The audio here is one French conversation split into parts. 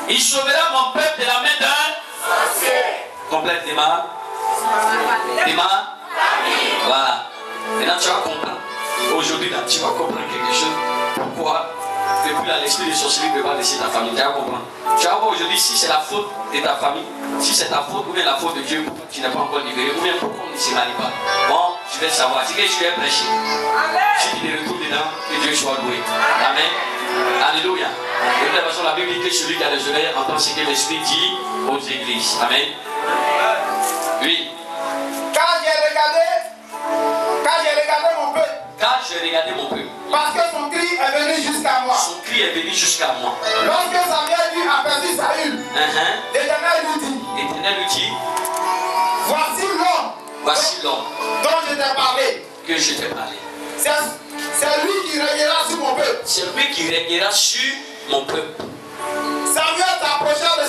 Il sauvera mon peuple de la main d'un sorcier. Complète des mains. Des mains. Voilà. Maintenant tu vas comprendre. Aujourd'hui là, tu vas comprendre quelque chose. Pourquoi depuis là l'esprit de sorcellerie ne peut pas laisser ta famille. Tu vas comprendre. Tu vas voir aujourd'hui si c'est la faute de ta famille, si c'est ta faute ou bien la faute de Dieu, pourquoi tu n'es pas encore libéré, ou bien pourquoi on ne se marie pas. Bon, tu vais savoir. Si que tu es prêché, si tu te retrouves dedans, que Dieu soit loué. Amen. Alléluia. De toute façon, la Bible dit que celui qui a les oreilles entend ce que l'Esprit dit aux églises. Amen. Oui. Quand j'ai regardé mon peuple. Quand j'ai regardé mon peuple. Parce que son cri est venu jusqu'à moi. Son cri est venu jusqu'à moi. Lorsque Samuel lui aperçut Saül, l'Éternel lui dit. L'Éternel lui dit. Voici l'homme. Voici l'homme. Dont je t'ai parlé. Que je t'ai parlé. C'est lui qui régnera sur mon peuple. C'est lui qui régnera sur mon peuple. Samuel s'approcha de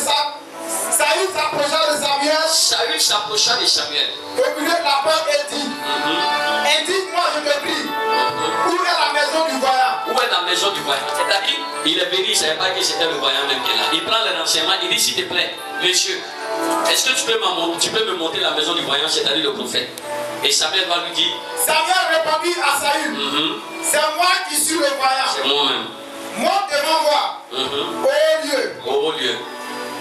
Saül s'approcha de Samuel. Saül s'approcha de Samuel. Au milieu de la porte et dit. Indique-moi, je te prie. Où est la maison du voyant? Où est la maison du voyant? C'est-à-dire, il est venu, il ne savait pas que c'était le voyant même qui est là. Il prend les renseignements, il dit s'il te plaît, monsieur, est-ce que tu peux me monter la maison du voyant, c'est-à-dire le prophète? Et Samuel va lui dire. Samuel répondit à Saül. C'est moi qui suis le voyant. C'est moi-même. Monte devant moi. Au haut lieu.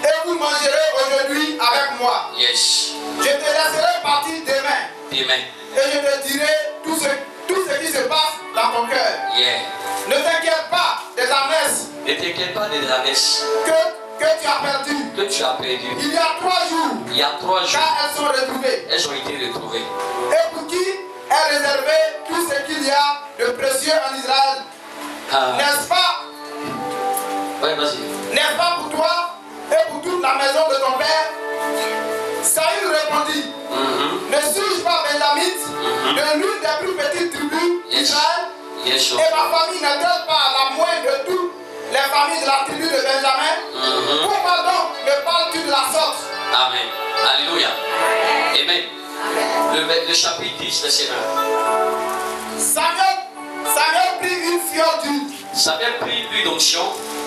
Et vous mangerez aujourd'hui avec moi. Yes. Je te laisserai partir demain. Demain. Et je te dirai tout ce qui se passe dans ton cœur. Yeah. Ne t'inquiète pas des ânesses. Ne t'inquiète pas des ânesses. Que tu as perdu. Que tu as perdu. Il y a 3 jours. Il y a 3 jours. Quand elles sont retrouvées. Elles ont été retrouvées. Et pour qui est réservé tout ce qu'il y a de précieux en Israël. N'est-ce pas? Oui, vas-y. N'est-ce pas pour toi et pour toute la maison de ton père? Saül répondit. Ne suis-je pas benjamite de l'une des plus petites tribus d'Israël? Et ma famille n'est-elle pas la moindre de toutes les familles de la tribu de Benjamin? Pourquoi donc me parles-tu de la sorte? Amen. Alléluia. Amen. Le chapitre 10, verset 1. Samuel prit une fiole d'huile. Samuel prit l'huile d'onction.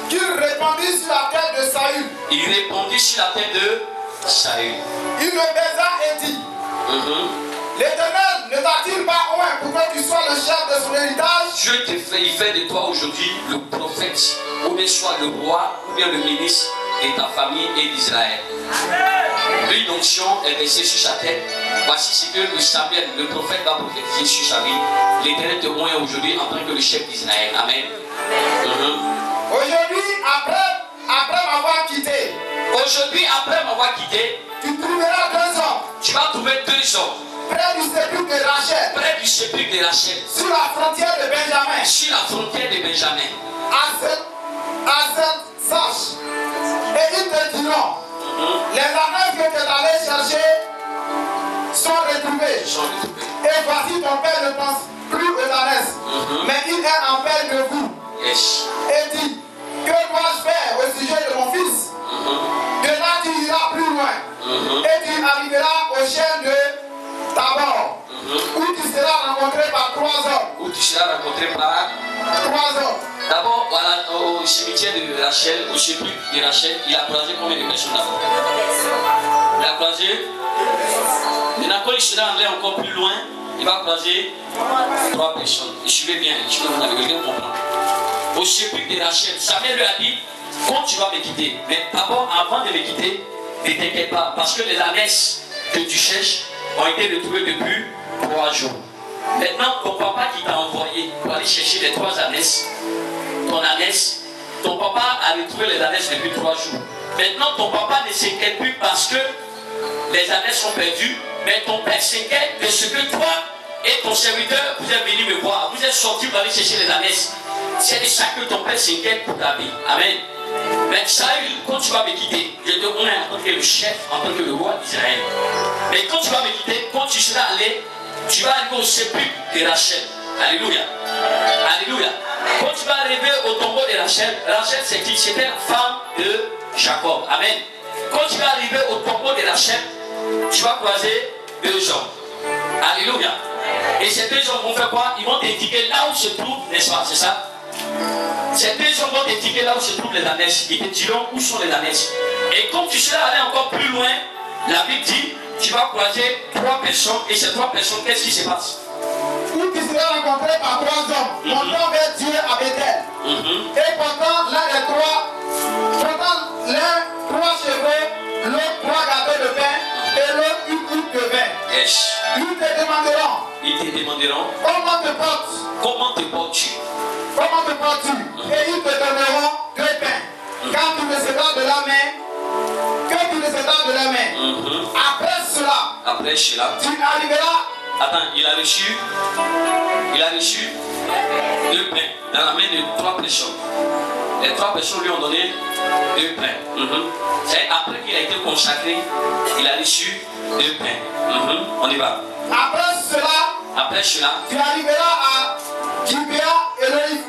Qu'il répandit sur la tête de Saül. Il répondit sur la tête de Saül. Il le baisa et dit. L'Éternel ne t'a-t-il pas oint pour que tu sois le chef de son héritage? Dieu il fait de toi aujourd'hui le prophète, ou bien soit le roi, ou bien le ministre de ta famille et d'Israël. L'huile d'onction est versée sur sa tête. Voici ce que le Samuel, le prophète, va prophétiser sur sa vie. L'Éternel te oint aujourd'hui en tant que le chef d'Israël. Amen. Aujourd'hui, après m'avoir quitté. Aujourd'hui, après m'avoir quitté, tu trouveras 2 hommes. Tu vas trouver 2 hommes. Près du sépulcre de Rachel. Près du sépulcre de Rachel. Sur la frontière de Benjamin. Sur la frontière de Benjamin. À cette sache. Et ils te diront. Les ânes que tu es allé chercher sont retrouvés. Et voici ton père ne pense plus aux ânes. Mais il est en paix de vous. Yes. Et dit. Que dois-je faire au sujet de mon fils? De là tu iras plus loin. Et tu arriveras au chêne de Tabor. Où tu seras rencontré par 3 hommes. Où tu seras rencontré par 3 hommes. D'abord, voilà, au cimetière de Rachel, au sépulcre de Rachel, il a croisé combien de personnes d'abord? Il a croisé. Maintenant, quand il sera allé encore plus loin, il va croiser 3 personnes. Et suivez bien, je peux vous avez quelqu'un comprendre. Au sépulcre de Rachel, Samuel lui a dit, quand tu vas me quitter, mais d'abord, avant de me quitter, ne t'inquiète pas, parce que les ânesses que tu cherches ont été retrouvées depuis 3 jours. Maintenant, ton papa qui t'a envoyé pour aller chercher les 3 ânesses, ton papa a retrouvé les ânesses depuis 3 jours. Maintenant, ton papa ne s'inquiète plus parce que les ânesses sont perdues, mais ton père s'inquiète de ce que toi et ton serviteur, vous êtes venus me voir, vous êtes sortis pour aller chercher les ânesses. C'est de ça que ton père s'inquiète pour ta vie. Amen. Mais Saül, quand tu vas me quitter, je te connais en tant que le chef, en tant que le roi d'Israël. Mais quand tu vas me quitter, quand tu seras allé, tu vas arriver au sépulcre de Rachel. Alléluia. Alléluia. Quand tu vas arriver au tombeau de Rachel, Rachel c'est qui? C'était la femme de Jacob. Amen. Quand tu vas arriver au tombeau de Rachel, tu vas croiser 2 hommes. Alléluia. Et ces 2 hommes vont faire quoi? Ils vont t'indiquer là où se trouve, n'est-ce pas? C'est ça? Ces deux hommes vont t'indiquer là où se trouvent les ânesses. Ils te diront où sont les ânesses. Et comme tu seras allé encore plus loin, la Bible dit, tu vas croiser 3 personnes. Et ces 3 personnes, qu'est-ce qui se passe? Où tu seras rencontré par 3 hommes, montant vers Dieu à Bethel. Et pendant l'un des 3, l'un 3 chevaux, l'autre 3 gâteaux de pain, et l'autre une coupe de vin. Yes. Ils te demanderont, comment te portes-tu? Comment te portes-tu? Et ils te donneront 2 pains. Quand tu recevras de la main, après cela, tu arriveras. Attends, il a reçu 2 pains dans la main de 3 personnes. Les 3 personnes lui ont donné 2 pains. C'est après qu'il a été consacré, il a reçu 2 pains. On y va. Après cela, tu arriveras à Gibea et Elohim,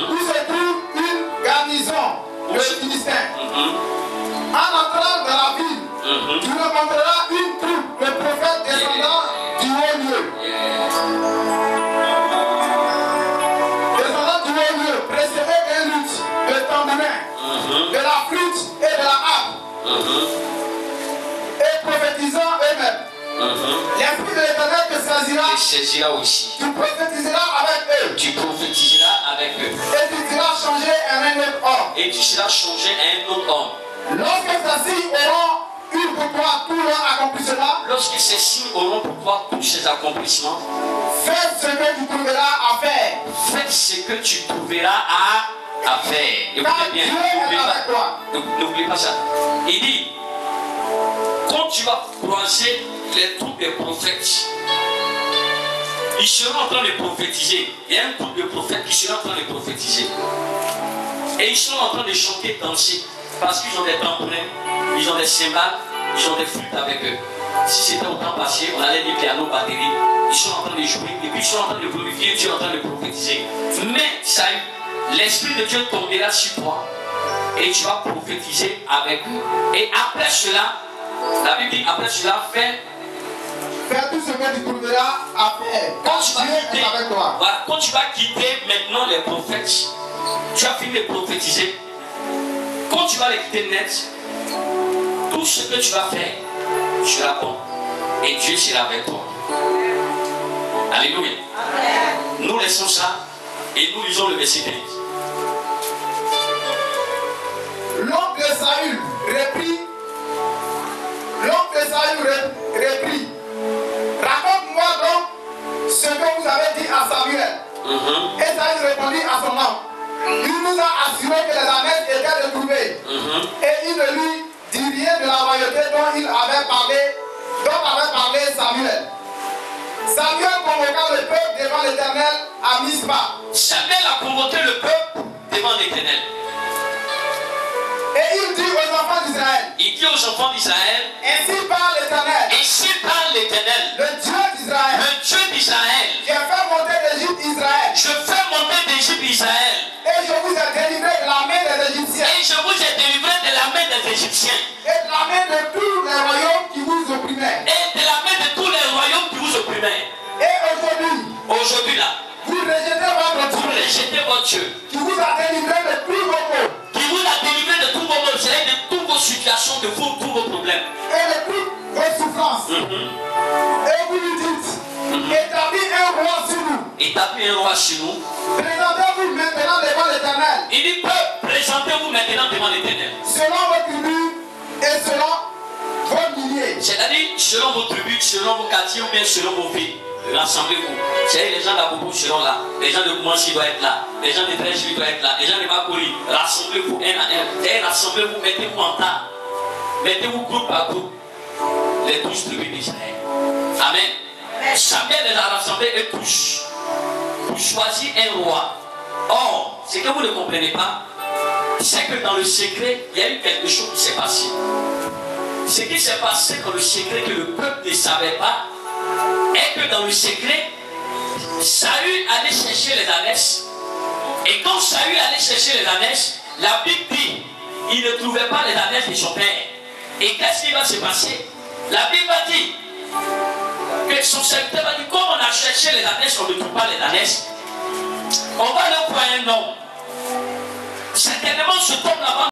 où se trouve une garnison de Philistins. En entrant dans la ville, tu rencontreras une troupe de prophètes descendants du haut lieu. Descendants du haut lieu, précédés d'un luth, de tambourin, de la flûte et de la harpe, et prophétisant eux-mêmes. L'Esprit de l'Éternel te saisira aussi. Tu prophétiseras avec eux. Et tu seras changé en un autre homme. Lorsque ces signes auront eu pour toi tout leur accomplissement, fais ce que tu trouveras à faire. Écoutez bien, n'oubliez pas ça. Il dit, quand tu vas croiser les troupes des prophètes, ils seront en train de prophétiser. Il y a un groupe de prophètes qui seront en train de prophétiser. Et ils sont en train de chanter, danser. Parce qu'ils ont des tambourins, ils ont des cymbales, ils ont des flûtes avec eux. Si c'était au temps passé, on allait dire piano, batterie. Ils sont en train de jouer, et puis ils sont en train de glorifier, Dieu est en train de prophétiser. Mais ça, l'Esprit de Dieu tombera sur toi. Et tu vas prophétiser avec eux. Et après cela, la Bible dit, après cela, fais tout ce que tu trouveras à faire. Quand tu vas quitter maintenant les prophètes, tu as fini de prophétiser. Quand tu vas les quitter net, tout ce que tu vas faire sera bon. Et Dieu sera avec toi. Alléluia. Amen. Nous laissons ça et nous lisons le verset 15. L'oncle Saül reprit. Raconte-moi donc ce que vous avez dit à Samuel. Et Saül répondit à son oncle. Il nous a assuré que les ânesses étaient retrouvées. Et il ne lui dit rien de la royauté dont avait parlé Samuel. Samuel convoqua le peuple devant l'Éternel à Mispa. Samuel a convoqué le peuple devant l'Éternel. Et il dit aux enfants d'Israël. Ainsi parle l'Éternel. Le Dieu d'Israël. J'ai fait monter d'Égypte Israël. Et je vous ai délivré de la main des Égyptiens. Et de la main de tous les royaumes qui vous opprimaient. Et aujourd'hui là, vous rejetez votre Dieu. Qui vous a délivré de tous vos maux. C'est de toutes vos situations, de tous vos problèmes. Et de toutes vos souffrances. Et vous lui dites, établis un roi sur nous. Présentez-vous maintenant devant l'Éternel. Il dit, présentez-vous maintenant devant l'Éternel. Selon vos tribus et selon vos milliers. C'est-à-dire, selon vos tribus, selon vos quartiers ou bien selon vos villes. Rassemblez-vous. C'est les gens d'Abobo seront là. Les gens de Koumansi doivent être là. Les gens de Trèche doivent être là. Les gens de Makori. Rassemblez-vous un à un. Et rassemblez-vous, mettez-vous en tas. Mettez-vous groupe par groupe. Les 12 tribus d'Israël. Amen. Samuel les a rassemblés et tous pour choisir un roi. Or, ce que vous ne comprenez pas, c'est que dans le secret, il y a eu quelque chose qui s'est passé. Ce qui s'est passé dans le secret que le peuple ne savait pas, est que dans le secret, Saül allait chercher les ânesses. Et quand Saül allait chercher les ânesses, la Bible dit, il ne trouvait pas les ânesses de son père. Et qu'est-ce qui va se passer? La Bible a dit que son serviteur va dire, comme on a cherché les ânesses, on ne trouve pas les ânesses. On va le croire un homme. Certainement, ce homme là-bas